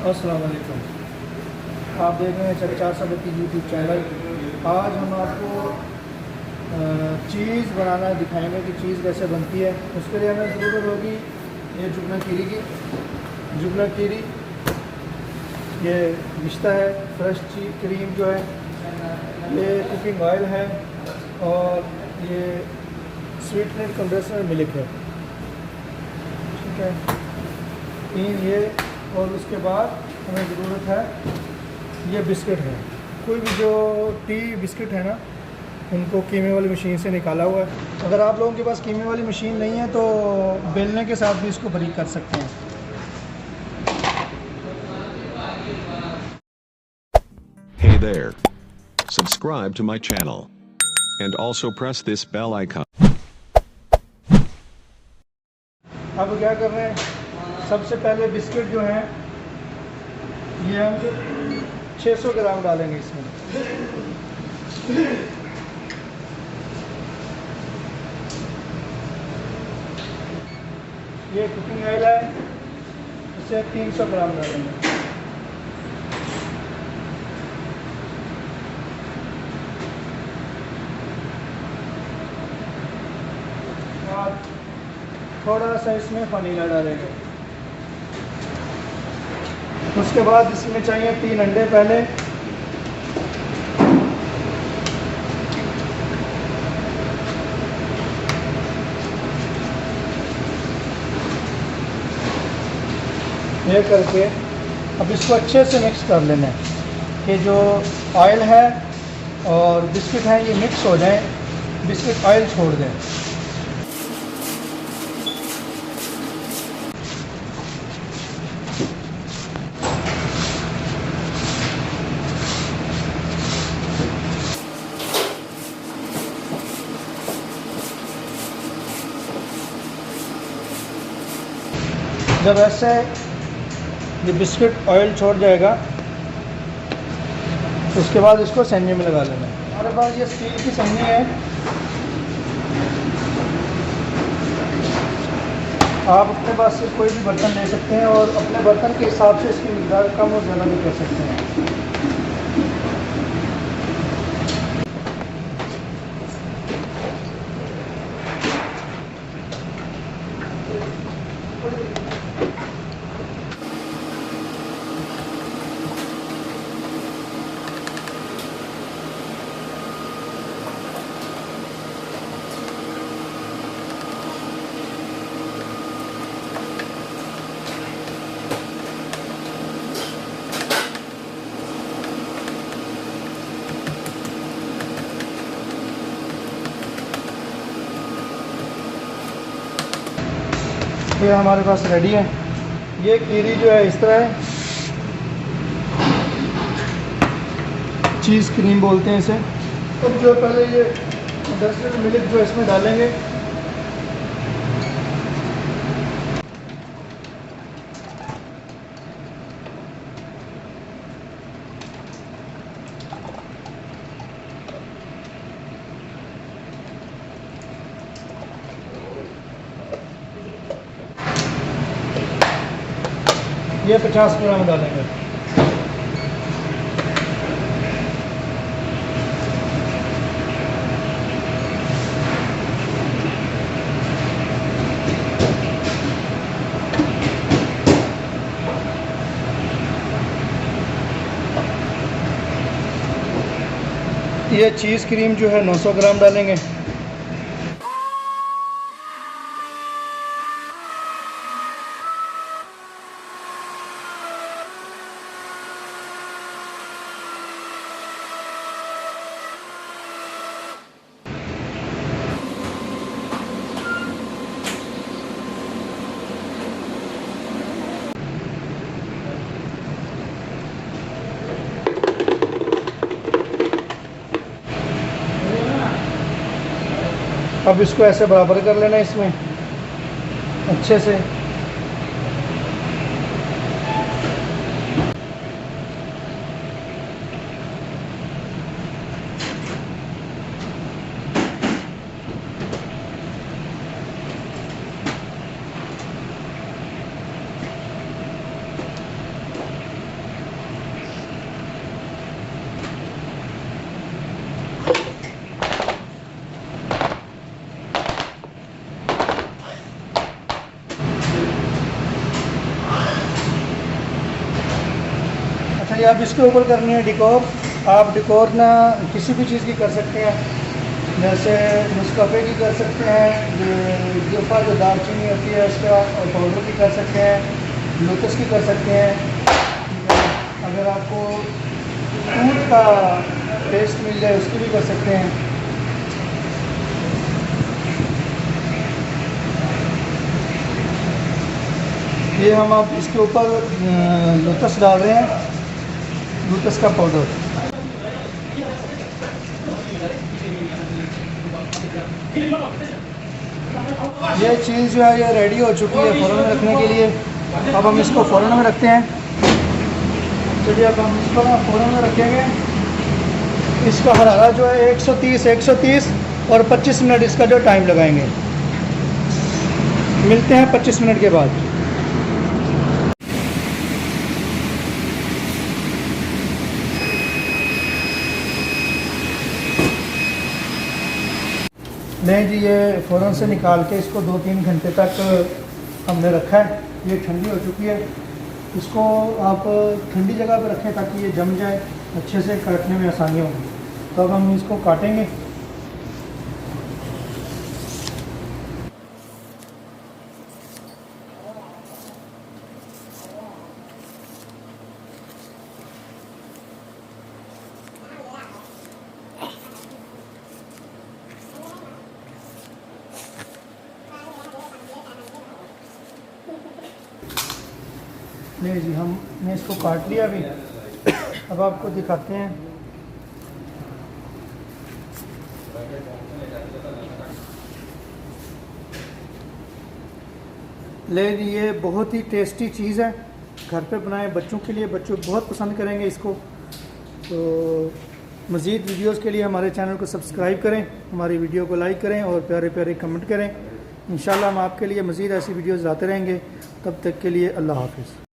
अस्सलाम वालेकुम। आप देख रहे हैं चचा सबक की यूट्यूब चैनल। आज हम आपको चीज़ बनाना दिखाएंगे कि चीज़ कैसे बनती है। उसके लिए हमें ज़रूरत होगी ये जुगना कीरी की, जुगना कीरी, ये रिश्ता है, फ्रेश क्रीम जो है, ये कुकिंग ऑयल है और ये स्वीटनर कंडेंसर मिल्क है। ठीक है, तीन ये, और उसके बाद हमें ज़रूरत है ये बिस्किट है। कोई भी जो टी बिस्किट है ना, उनको कीमे वाली मशीन से निकाला हुआ है। अगर आप लोगों के पास कीमे वाली मशीन नहीं है तो बेलने के साथ भी इसको बारीक कर सकते हैं। Hey there. Subscribe to my channel. And also press this bell icon. अब क्या कर रहे हैं, सबसे पहले बिस्किट जो हैं ये हम 600 ग्राम डालेंगे इसमें। ये कुकिंग ऑयल है, इसे 300 ग्राम डालेंगे। और थोड़ा सा इसमें वनीला डालेंगे। उसके बाद इसमें चाहिए 3 अंडे। पहले ये करके अब इसको अच्छे से मिक्स कर लेना है कि जो ऑयल है और बिस्किट है ये मिक्स हो जाए, बिस्किट ऑयल छोड़ दें। जब ऐसे ये बिस्किट ऑयल छोड़ जाएगा तो उसके बाद इसको सैनी में लगा लेना है। हमारे पास ये स्टील की सैनी है, आप अपने पास से कोई भी बर्तन ले सकते हैं और अपने बर्तन के हिसाब से इसकी मिक़दार कम और ज़्यादा भी कर सकते हैं। ये हमारे पास रेडी है। ये कीरी जो है इस तरह है, चीज़ क्रीम बोलते हैं इसे। अब जो पहले ये कंडेंस्ड मिल्क जो इसमें डालेंगे, ये 50 ग्राम डालेंगे। ये चीज़ क्रीम जो है 900 ग्राम डालेंगे। अब इसको ऐसे बराबर कर लेना इसमें अच्छे से। अच्छा ये आप इसके ऊपर करनी है डिकोर। आप डिकोर ना किसी भी चीज़ की कर सकते हैं, जैसे नेस्कैफे की कर सकते हैं, जो दालचीनी होती है उसका पाउडर की कर सकते हैं, लोटस की कर सकते हैं। अगर आपको दूध का टेस्ट मिल जाए उसकी भी कर सकते हैं। ये हम आप इसके ऊपर लोटस डाल रहे हैं, लोटस का पाउडर। ये चीज़ जो है ये रेडी हो चुकी है फ़ौरन में रखने के लिए। अब हम इसको फ़ौरन में रखते हैं। चलिए अब हम इसको ना फ़ौरन में रखेंगे। इसका हरारा जो है 130 और 25 मिनट इसका जो टाइम लगाएंगे। मिलते हैं 25 मिनट के बाद। नहीं जी, ये फ़ौरन से निकाल के इसको 2-3 घंटे तक हमने रखा है। ये ठंडी हो चुकी है। इसको आप ठंडी जगह पर रखें ताकि ये जम जाए, अच्छे से काटने में आसानी होगी। तो अब हम इसको काटेंगे। नहीं जी, हमने इसको काट लिया अभी। अब आपको दिखाते हैं। ले जी, ये बहुत ही टेस्टी चीज़ है। घर पे बनाएं बच्चों के लिए, बच्चों बहुत पसंद करेंगे इसको। तो मज़ीद वीडियोस के लिए हमारे चैनल को सब्सक्राइब करें, हमारी वीडियो को लाइक करें और प्यारे प्यारे कमेंट करें। इंशाल्लाह हम आपके लिए मज़ीद ऐसी वीडियोस लाते रहेंगे। तब तक के लिए अल्लाह हाफ़िज़।